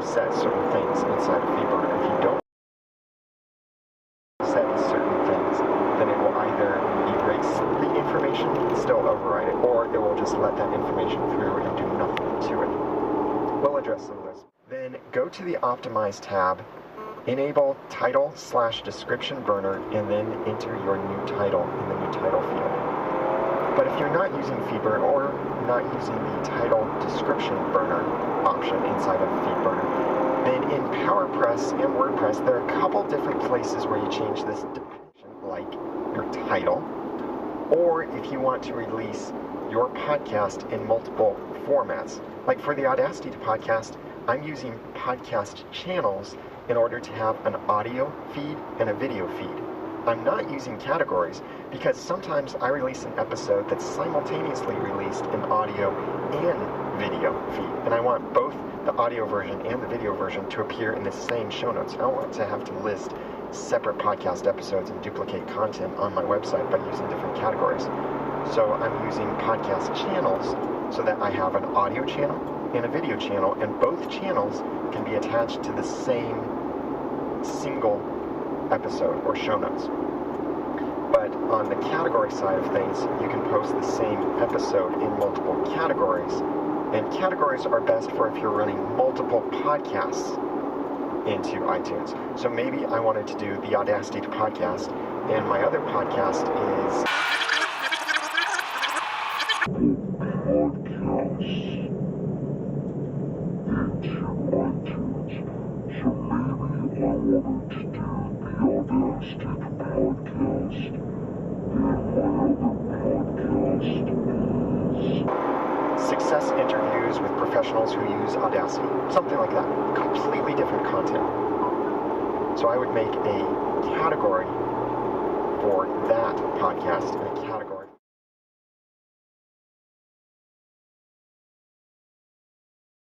set certain things inside of FeedBurner. If you don't set certain things, then it will either erase the information and still override it, or it will just let that information through and do nothing to it. We'll address some of those. Then go to the Optimize tab, enable title/description burner, and then enter your new title in the new title field. But if you're not using FeedBurner or not using the title description burner option inside of FeedBurner, then in PowerPress and WordPress, there are a couple different places where you change this definition, like your title, or if you want to release your podcast in multiple formats. Like for the Audacity to podcast, I'm using podcast channels in order to have an audio feed and a video feed. I'm not using categories because sometimes I release an episode that's simultaneously released in audio and video feed, and I want both the audio version and the video version to appear in the same show notes. I don't want to have to list separate podcast episodes and duplicate content on my website by using different categories. So I'm using podcast channels so that I have an audio channel and a video channel, and both channels can be attached to the same single episode or show notes. But on the category side of things, you can post the same episode in multiple categories, and categories are best for if you're running multiple podcasts into iTunes. So maybe I wanted to do the Audacity to podcast, and my other podcast is Success Interviews with Professionals Who Use Audacity. Something like that. Completely different content. So I would make a category for that podcast and a category